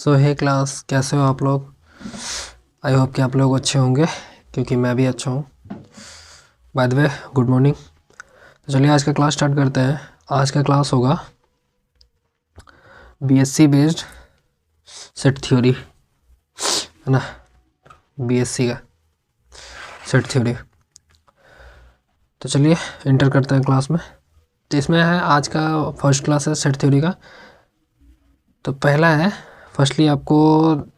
सो हे class, कैसे हो आप लोग। आई होप कि आप लोग अच्छे होंगे क्योंकि मैं भी अच्छा हूँ। By the way, good morning. तो चलिए आज का क्लास स्टार्ट करते हैं। आज का क्लास होगा बीएससी बेस्ड सेट थ्योरी, है ना। बीएससी का सेट थ्योरी। तो चलिए इंटर करते हैं क्लास में। तो इसमें है आज का फर्स्ट क्लास है सेट थ्योरी का। तो पहला है, फर्स्टली आपको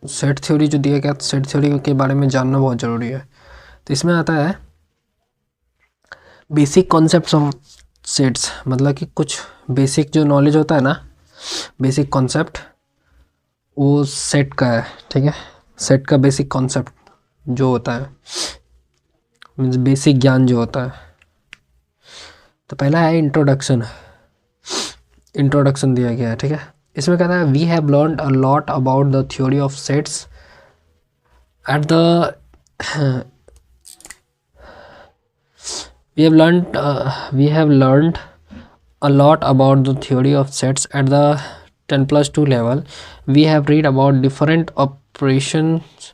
सेट थ्योरी जो दिया गया, सेट थ्योरी के बारे में जानना बहुत ज़रूरी है। तो इसमें आता है बेसिक कॉन्सेप्ट्स ऑफ सेट्स, मतलब कि कुछ बेसिक जो नॉलेज होता है ना, बेसिक कॉन्सेप्ट वो सेट का है। ठीक है, सेट का बेसिक कॉन्सेप्ट जो होता है, मीन्स बेसिक ज्ञान जो होता है। तो पहला है इंट्रोडक्शन। इंट्रोडक्शन दिया गया है, ठीक है। इसमें कहता है we have learned a lot about the theory of sets at the we have learned a lot about the theory of sets at the 10+2 level. We have read about different operations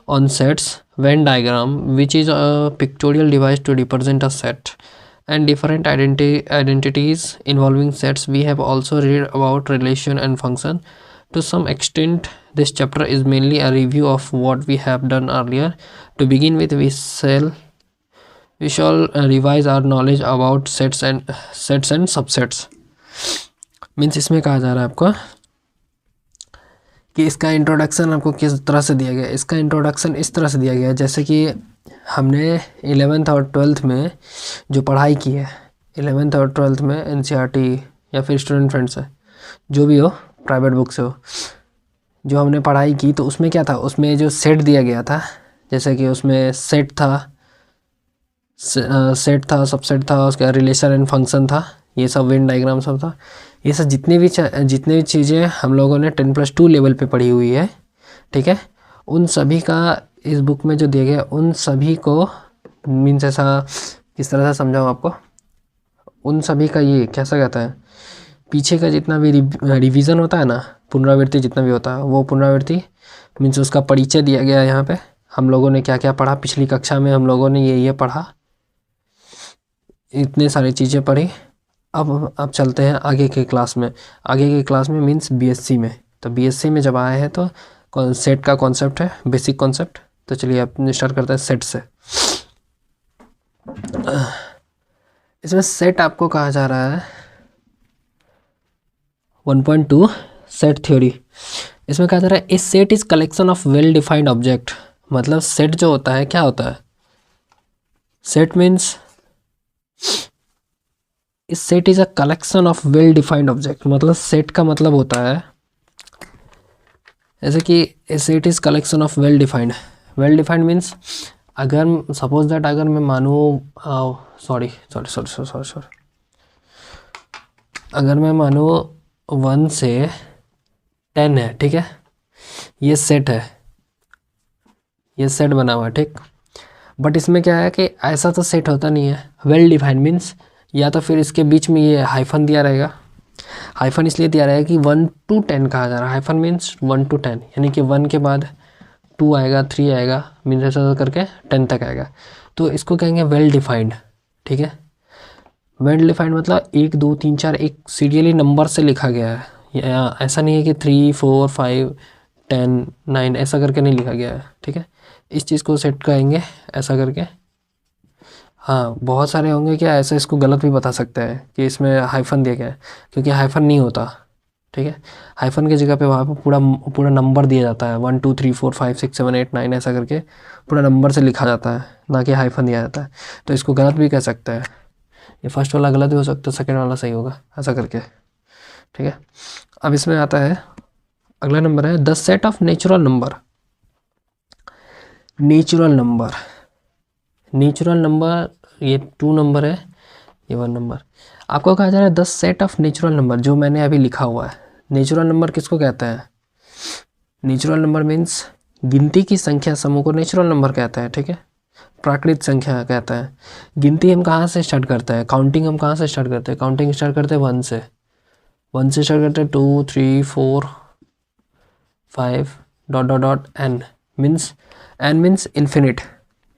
on sets, Venn diagram, which is a pictorial device to represent a set, and different identities involving sets. We have also read about relation and function. To some extent, this chapter is mainly a review of what we have done earlier. To begin with, we shall revise our knowledge about sets and subsets. Means इसमें कहा जा रहा है आपको कि इसका introduction आपको किस तरह से दिया गया है। इसका इंट्रोडक्शन इस तरह से दिया गया है जैसे कि हमने 11th और 12th में जो पढ़ाई की है, 11th और 12th में एनसीईआरटी या फिर स्टूडेंट फ्रेंड्स है, जो भी हो, प्राइवेट बुक से हो, जो हमने पढ़ाई की, तो उसमें क्या था, उसमें जो सेट दिया गया था, जैसे कि उसमें सेट था, सबसेट था, उसका रिलेशन एंड फंक्शन था, ये सब वेन डायग्राम सब था। ये सब जितने भी चीज़ें हम लोगों ने 10+2 लेवल पे पढ़ी हुई है, ठीक है, उन सभी का इस बुक में जो दिया गया उन सभी को, मीन्स ऐसा किस तरह से समझाऊँ आपको, उन सभी का ये कैसा कहता है, पीछे का जितना भी रिवीजन होता है ना, पुनरावृत्ति जितना भी होता है, वो पुनरावृत्ति मीन्स उसका परिचय दिया गया है। यहाँ पे हम लोगों ने क्या क्या पढ़ा, पिछली कक्षा में हम लोगों ने ये पढ़ा, इतने सारी चीज़ें पढ़ी। अब चलते हैं आगे के क्लास में। आगे के क्लास में मीन्स बीएससी में। तो बीएससी में जब आए हैं तो सेट का कॉन्सेप्ट है, बेसिक कॉन्सेप्ट। तो चलिए आप स्टार्ट करते हैं सेट से। इसमें सेट आपको कहा जा रहा है 1.2 सेट थ्योरी। इसमें कहा जा रहा है a set is collection of well defined object. मतलब सेट जो होता है क्या होता है, सेट मीन्स इस set is a collection of well defined object. मतलब सेट का मतलब होता है जैसे कि a set is collection of well defined. Well defined means अगर सपोज दैट अगर मैं मानूँ सॉरी अगर मैं मानूँ 1 से 10 है, ठीक है, ये सेट है, ये सेट बना हुआ है, ठीक। बट इसमें क्या है कि ऐसा तो सेट होता नहीं है। वेल डिफाइंड मीन्स या तो फिर इसके बीच में ये हाइफन दिया रहेगा। हाइफन इसलिए दिया रहेगा कि 1 to 10 कहा जा रहा है। हाइफन मीन्स 1 to 10, यानी कि 1 के बाद 2 आएगा, 3 आएगा, मीन्स ऐसा करके 10 तक आएगा। तो इसको कहेंगे वेल डिफाइंड, ठीक है। वेल डिफाइंड मतलब 1 2 3 4 एक सीरियली नंबर से लिखा गया है, या ऐसा नहीं है कि 3 4 5 10 9 ऐसा करके नहीं लिखा गया है, ठीक है। इस चीज़ को सेट कहेंगे ऐसा करके। हाँ, बहुत सारे होंगे क्या ऐसा इसको गलत भी बता सकते हैं कि इसमें हाइफन दिया गया है, क्योंकि हाइफन नहीं होता, ठीक है। हाइफन की जगह पे वहाँ पे पूरा नंबर दिया जाता है, 1 2 3 4 5 6 7 8 9 ऐसा करके पूरा नंबर से लिखा जाता है, ना कि हाइफन दिया जाता है। तो इसको गलत भी कह सकते हैं। ये फर्स्ट वाला गलत भी हो सकता है, सेकेंड वाला सही होगा, ऐसा करके, ठीक है। अब इसमें आता है अगला नंबर है the set of natural number. Natural number ये 2 नंबर है, ये 1 नंबर। आपको कहा जा रहा है the set of natural number, जो मैंने अभी लिखा हुआ है। नेचुरल नंबर किसको कहते हैं, नेचुरल नंबर मीन्स गिनती की संख्या समूह को नेचुरल नंबर कहते हैं, ठीक है। प्राकृतिक संख्या कहता है। गिनती हम कहाँ से स्टार्ट करते हैं, काउंटिंग हम कहाँ से स्टार्ट करते हैं, काउंटिंग स्टार्ट करते हैं 1 से स्टार्ट करते हैं, 2 3 4 5 dot dot dot n means infinite,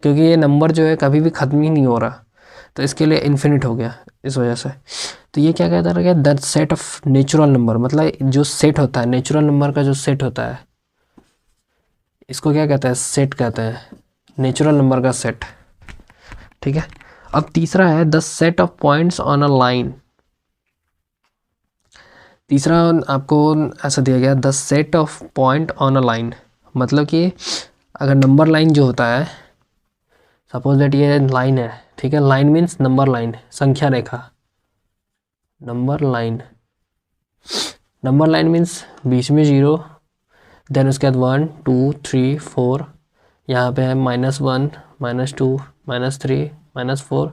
क्योंकि ये नंबर जो है कभी भी ख़त्म ही नहीं हो रहा, तो इसके लिए इन्फिनिट हो गया इस वजह से। तो ये क्या कहता है, the set of natural number, मतलब जो सेट होता है नेचुरल नंबर का जो सेट होता है, इसको क्या कहते हैं, सेट कहते हैं, नेचुरल नंबर का सेट। ठीक है, अब तीसरा है the set of points on a line. तीसरा आपको ऐसा दिया गया, the set of point on a line, मतलब कि अगर नंबर लाइन जो होता है, सपोज दैट ये लाइन है, ठीक है, लाइन मीन्स नंबर लाइन, संख्या रेखा, number line, number line means बीच में 0, देन उसके बाद 1 2 3 4, यहाँ पे है -1 -2 -3 -4,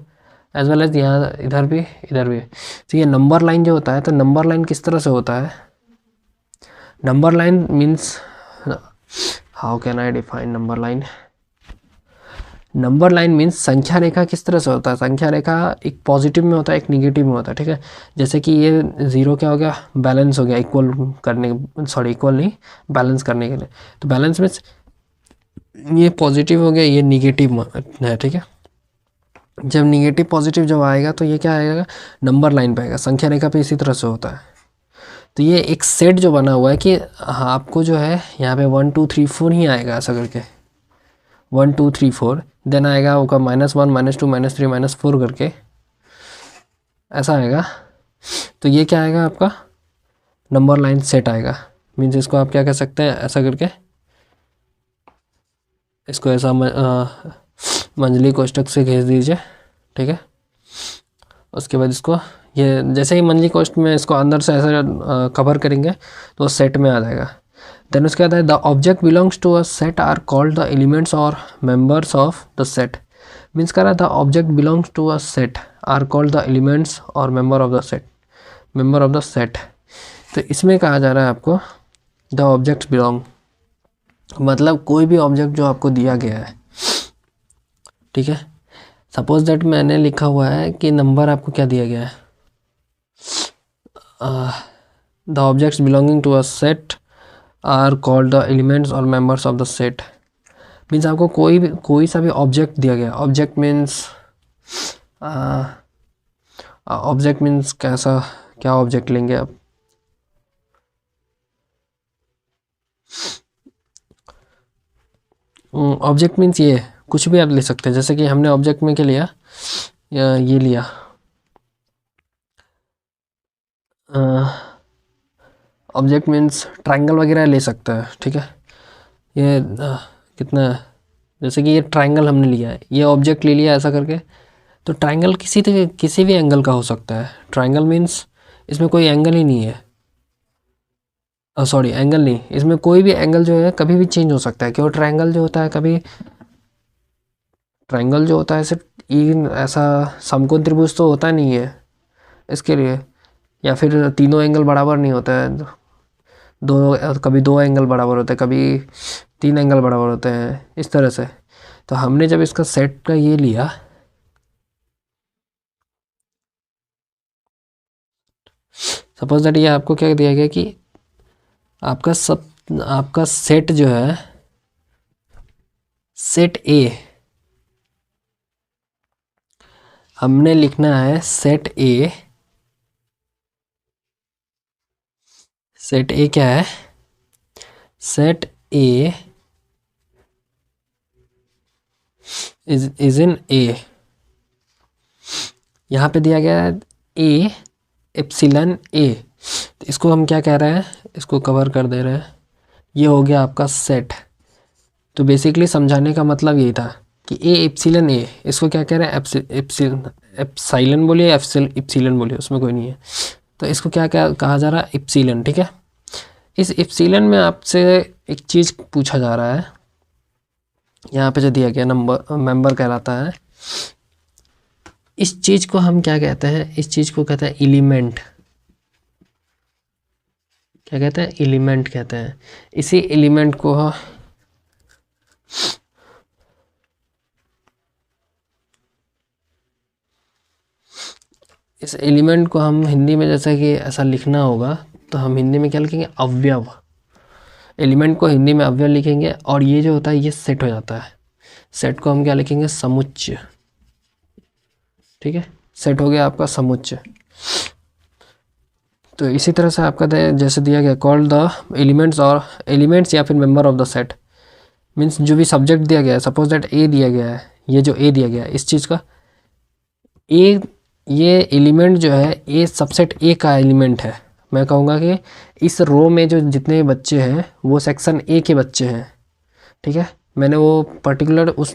एज वेल एज यहाँ इधर भी इधर भी। तो ये नंबर लाइन जो होता है, तो नंबर लाइन किस तरह से होता है, number line means, how can I define number line, number line means संख्या रेखा किस तरह से होता है, संख्या रेखा एक पॉजिटिव में होता है, एक निगेटिव में होता है। ठीक है, जैसे कि ये 0 क्या हो गया, बैलेंस हो गया, इक्वल करने, सॉरी इक्वल नहीं, बैलेंस करने के लिए। तो बैलेंस मीन्स ये पॉजिटिव हो गया, ये निगेटिव है। ठीक है, जब निगेटिव पॉजिटिव जब आएगा तो ये क्या आएगा, नंबर लाइन पे आएगा, संख्या रेखा पे इसी तरह से होता है। तो ये एक सेट जो बना हुआ है कि हाँ, आपको जो है यहाँ पे 1 2 3 4 ही आएगा, ऐसा करके 1 2 3 4, देन आएगा आपका -1 -2 -3 -4 करके ऐसा आएगा। तो ये क्या आएगा, आपका नंबर लाइन सेट आएगा, मीन्स इसको आप क्या कह सकते हैं, ऐसा करके इसको ऐसा मंजली कोष्ठक से खींच दीजिए। ठीक है, उसके बाद इसको ये जैसे ही मंजली कोष्ठक में इसको अंदर से ऐसा कवर करेंगे तो सेट में आ जाएगा। देन उसके बाद है the object belongs to a set are called the elements और members of the set, means कह रहा है the object belongs to a set are called the elements और member of the set, member of the set. तो इसमें कहा जा रहा है आपको द ऑब्जेक्ट्स बिलोंग, मतलब कोई भी ऑब्जेक्ट जो आपको दिया गया है। ठीक है, सपोज दैट मैंने लिखा हुआ है कि नंबर आपको क्या दिया गया है, the objects belonging to a set are called the elements और members of the set, means आपको कोई सा भी ऑब्जेक्ट दिया गया, ऑब्जेक्ट मीन्स ऑब्जेक्ट मीन्स कैसा, क्या ऑब्जेक्ट लेंगे आप, ऑब्जेक्ट मीन्स ये कुछ भी आप ले सकते हैं, जैसे कि हमने ऑब्जेक्ट में क्या लिया, ये लिया ऑब्जेक्ट मीन्स ट्रायंगल वगैरह ले सकता है। ठीक है, ये कितना, जैसे कि ये ट्रायंगल हमने लिया है, ये ऑब्जेक्ट ले लिया ऐसा करके, तो ट्रायंगल किसी भी एंगल का हो सकता है, ट्रायंगल मीन्स इसमें कोई एंगल ही नहीं है, सॉरी एंगल नहीं, इसमें कोई भी एंगल जो है कभी भी चेंज हो सकता है, क्यों, ट्रायंगल जो होता है कभी, ट्रायंगल जो होता है सिर्फ इन ऐसा समकोण त्रिभुज तो होता नहीं है इसके लिए, या फिर तीनों एंगल बराबर नहीं होता है, कभी 2 एंगल बराबर होते हैं, कभी 3 एंगल बराबर होते हैं, इस तरह से। तो हमने जब इसका सेट का ये लिया, सपोज दैट ये आपको क्या दिया गया कि आपका सेट जो है, सेट ए, हमने लिखना है सेट ए, सेट ए क्या है, सेट ए इज इन ए, यहाँ पे दिया गया है ए एप्सिलॉन ए, तो इसको हम क्या कह रहे हैं, इसको कवर कर दे रहे हैं, ये हो गया आपका सेट। तो बेसिकली समझाने का मतलब यही था कि ए एप्सिलॉन ए, इसको क्या कह रहे हैं, एप्सिलॉन बोलिए, एप्सिलॉन बोलिए, उसमें कोई नहीं है, तो इसको क्या क्या कहा जा रहा है, एप्सिलॉन। ठीक है, इस एप्सिलॉन में आपसे एक चीज़ पूछा जा रहा है, यहाँ पे जो दिया गया नंबर मेंबर कहलाता है, इस चीज़ को हम क्या कहते हैं, इस चीज़ को कहते हैं एलिमेंट, क्या कहते हैं, एलिमेंट कहते हैं। इसी एलिमेंट को इस एलिमेंट को हम हिंदी में जैसे कि ऐसा लिखना होगा, तो हम हिंदी में क्या लिखेंगे, अवयव, एलिमेंट को हिंदी में अवयव लिखेंगे और ये जो होता है ये सेट हो जाता है। सेट को हम क्या लिखेंगे, समुच्चय। ठीक है, सेट हो गया आपका समुच्चय। तो इसी तरह से आपका जैसे दिया गया कॉल द एलिमेंट्स और एलिमेंट्स या फिर member of the set, means जो भी सब्जेक्ट दिया गया है, सपोज दैट ए दिया गया है, ये जो ए दिया गया है इस चीज़ का ए, ये एलिमेंट जो है ए सबसेट ए का एलिमेंट है। मैं कहूँगा कि इस रो में जो जितने बच्चे हैं वो सेक्शन ए के बच्चे हैं। ठीक है, मैंने वो पर्टिकुलर उस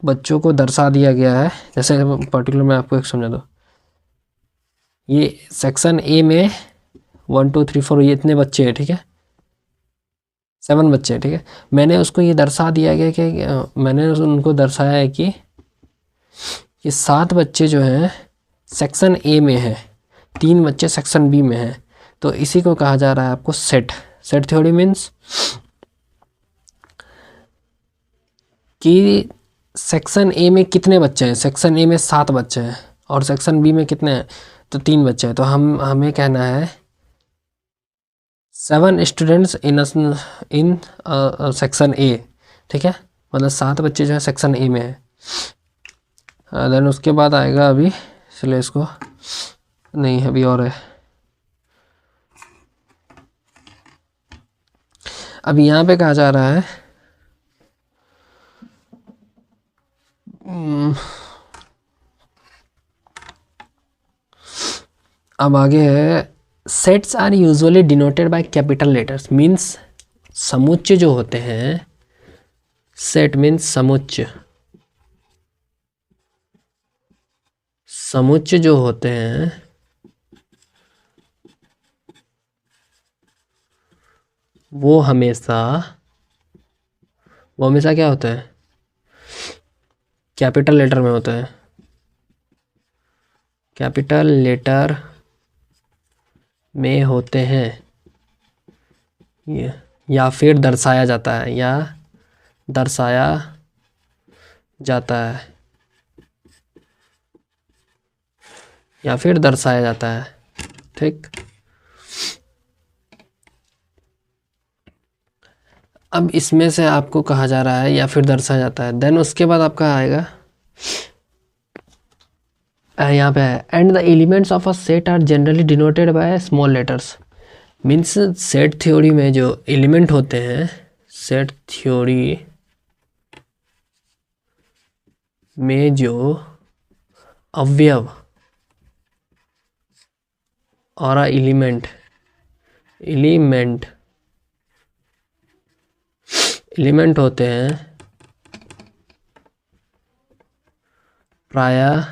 बच्चों को दर्शा दिया गया है। जैसे पर्टिकुलर मैं आपको एक समझा दूँ, ये सेक्शन ए में 1 2 3 4 ये इतने बच्चे हैं। ठीक है, 7 बच्चे हैं। ठीक है, मैंने उसको ये दर्शा दिया गया कि मैंने उनको दर्शाया है कि ये 7 बच्चे जो हैं सेक्शन ए में हैं, 3 बच्चे सेक्शन बी में हैं। तो इसी को कहा जा रहा है आपको सेट। सेट थ्योरी मीन्स कि सेक्शन ए में कितने बच्चे हैं, सेक्शन ए में 7 बच्चे हैं और सेक्शन बी में कितने हैं, तो 3 बच्चे हैं। तो हमें कहना है 7 स्टूडेंट्स इन सेक्शन ए। ठीक है, मतलब 7 बच्चे जो है सेक्शन ए में है। देन उसके बाद आएगा अभी, चलिए इसको नहीं अभी और है। अभी यहाँ पे कहा जा रहा है अब आगे है sets are usually denoted by capital letters, means समुच्चय जो होते हैं, सेट मीन्स समुच्चय, समुच्चय जो होते हैं वो हमेशा क्या होता है, कैपिटल लेटर में होता है। कैपिटल लेटर में होते हैं या फिर दर्शाया जाता है, या दर्शाया जाता है, या फिर दर्शाया जाता है। ठीक, अब इसमें से आपको कहा जा रहा है या फिर दर्शाया जाता है। देन उसके बाद आपका आएगा यहाँ पे है and the elements of a set are generally denoted by small letters, means set theory में जो एलिमेंट होते हैं, सेट थ्योरी में जो अवयव और एलिमेंट होते हैं प्रायः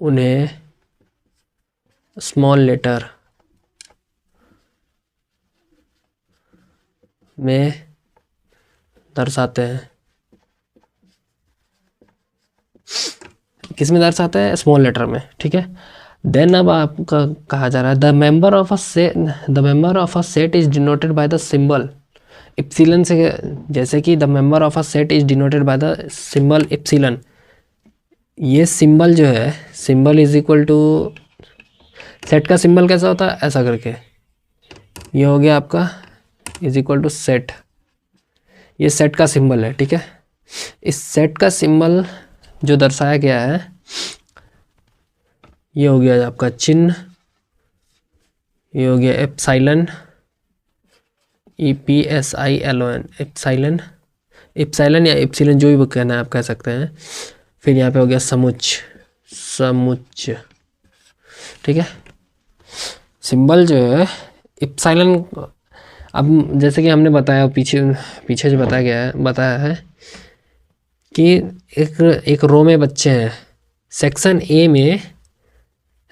उन्हें स्मॉल लेटर में दर्शाते हैं। किस में दर्शाते हैं, स्मॉल लेटर में। ठीक है, देन अब आपका कहा जा रहा है the member of a set is denoted by the symbol epsilon से, जैसे कि the member of a set is denoted by the symbol epsilon. ये सिंबल जो है, symbol is equal to, set का सिंबल कैसा होता है, ऐसा करके, ये हो गया आपका इज इक्वल टू सेट। ये सेट का सिंबल है। ठीक है, इस सेट का सिंबल जो दर्शाया गया है ये हो गया आपका चिन्ह, ये हो गया एप्सिलॉन, EPSILON, एप्सिलॉन या एप्सिलॉन जो भी कहना है आप कह सकते हैं। फिर यहाँ पे हो गया समुच्चय। ठीक है, सिंबल जो है एप्सिलॉन, अब जैसे कि हमने बताया पीछे जो बताया है कि एक रो में बच्चे हैं सेक्शन ए में।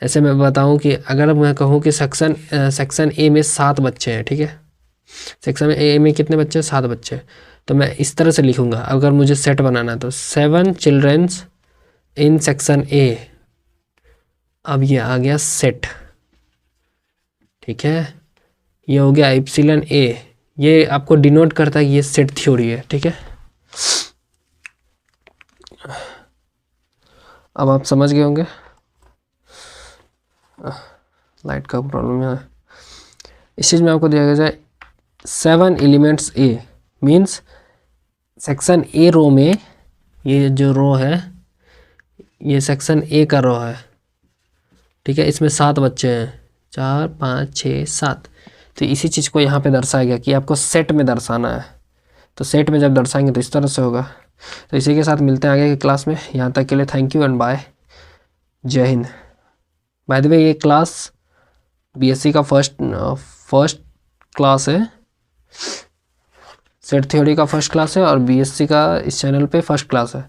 ऐसे मैं बताऊं कि अगर मैं कहूं कि सेक्शन ए में 7 बच्चे हैं। ठीक है, सेक्शन ए में कितने बच्चे हैं, 7 बच्चे। तो मैं इस तरह से लिखूंगा अगर मुझे सेट बनाना है तो 7 चिल्ड्रंस इन सेक्शन ए। अब ये आ गया सेट। ठीक है, ये हो गया एप्सिलॉन ए, ये आपको डिनोट करता है कि ये सेट थ्योरी है। ठीक है, अब आप समझ गए होंगे। लाइट का प्रॉब्लम है। इस चीज़ में आपको दिया गया है 7 elements A, means section A row में, ये जो रो है ये सेक्शन ए का रो है, ठीक है। इसमें 7 बच्चे हैं, 4 5 6 7। तो इसी चीज़ को यहाँ पे दर्शाया गया कि आपको सेट में दर्शाना है। तो सेट में जब दर्शाएंगे तो इस तरह से होगा। तो इसी के साथ मिलते हैं आगे की क्लास में। यहाँ तक के लिए थैंक यू एंड बाय, जय हिंद। बाय द वे ये क्लास बीएससी का फर्स्ट क्लास है, सेट थ्योरी का फर्स्ट क्लास है और बीएससी का इस चैनल पे फर्स्ट क्लास है।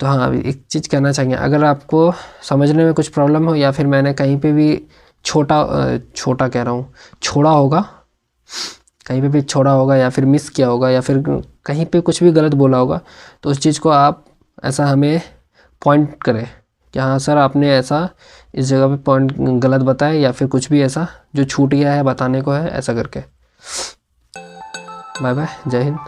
तो हाँ, अभी एक चीज़ कहना चाहेंगे, अगर आपको समझने में कुछ प्रॉब्लम हो या फिर मैंने कहीं पे भी छोटा कह रहा हूँ, छोड़ा होगा, कहीं पे भी छोड़ा होगा या फिर मिस किया होगा या फिर कहीं पे कुछ भी गलत बोला होगा, तो उस चीज़ को आप ऐसा हमें पॉइंट करें कि हाँ सर आपने ऐसा इस जगह पे पॉइंट गलत बताया या फिर कुछ भी ऐसा जो छूट गया है बताने को है, ऐसा करके। बाय बाय, जय हिंद।